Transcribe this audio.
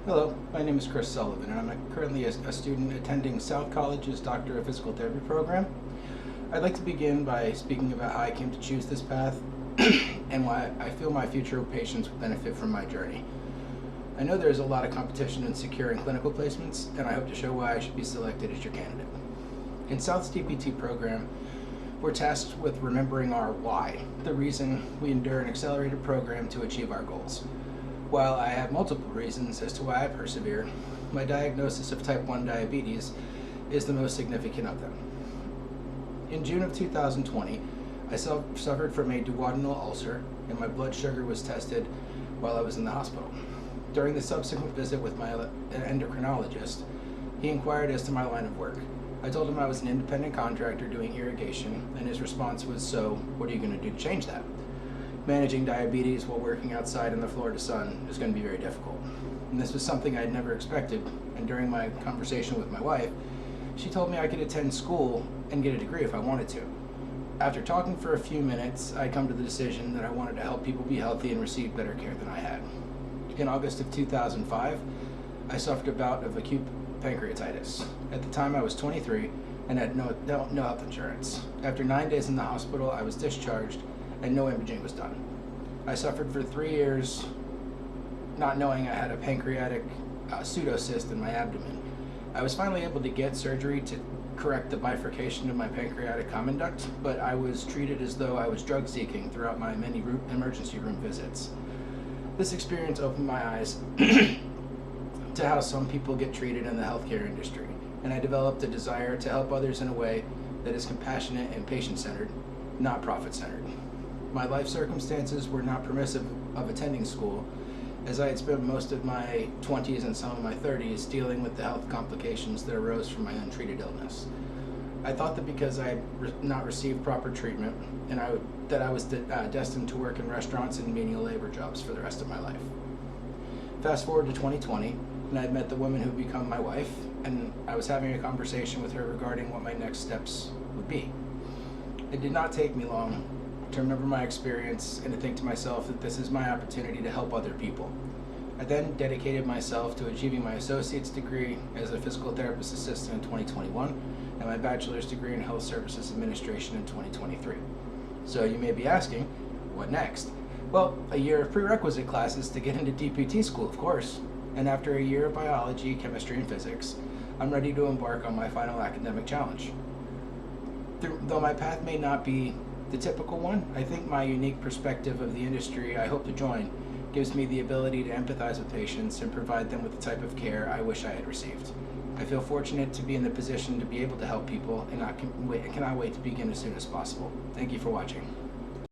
Hello, my name is Chris Sullivan, and I'm currently a student attending South College's Doctor of Physical Therapy program. I'd like to begin by speaking about how I came to choose this path and why I feel my future patients would benefit from my journey. I know there's a lot of competition in securing clinical placements, and I hope to show why I should be selected as your candidate. In South's DPT program, we're tasked with remembering our why, the reason we endure an accelerated program to achieve our goals. While I have multiple reasons as to why I persevere, my diagnosis of type 1 diabetes is the most significant of them. In June of 2020, I suffered from a duodenal ulcer, and my blood sugar was tested while I was in the hospital. During the subsequent visit with my endocrinologist, he inquired as to my line of work. I told him I was an independent contractor doing irrigation, and his response was, "So, what are you going to do to change that?" Managing diabetes while working outside in the Florida sun is going to be very difficult. And this was something I had never expected, and during my conversation with my wife, she told me I could attend school and get a degree if I wanted to. After talking for a few minutes, I come to the decision that I wanted to help people be healthy and receive better care than I had. In August of 2005, I suffered a bout of acute pancreatitis. At the time I was 23 and had no health insurance. After 9 days in the hospital, I was discharged and no imaging was done. I suffered for 3 years not knowing I had a pancreatic pseudocyst in my abdomen. I was finally able to get surgery to correct the bifurcation of my pancreatic common duct, but I was treated as though I was drug seeking throughout my many emergency room visits. This experience opened my eyes to how some people get treated in the healthcare industry, and I developed a desire to help others in a way that is compassionate and patient-centered, not profit-centered. My life circumstances were not permissive of attending school, as I had spent most of my 20s and some of my 30s dealing with the health complications that arose from my untreated illness. I thought that because I had not received proper treatment, and that I was destined to work in restaurants and menial labor jobs for the rest of my life. Fast forward to 2020, and I had met the woman who would become my wife, and I was having a conversation with her regarding what my next steps would be. It did not take me long to remember my experience and to think to myself that this is my opportunity to help other people. I then dedicated myself to achieving my associate's degree as a physical therapist assistant in 2021 and my bachelor's degree in health services administration in 2023. So you may be asking, what next? Well, a year of prerequisite classes to get into DPT school, of course. And after a year of biology, chemistry, and physics, I'm ready to embark on my final academic challenge. Though my path may not be the typical one, I think my unique perspective of the industry I hope to join gives me the ability to empathize with patients and provide them with the type of care I wish I had received. I feel fortunate to be in the position to be able to help people, and I cannot wait to begin as soon as possible. Thank you for watching.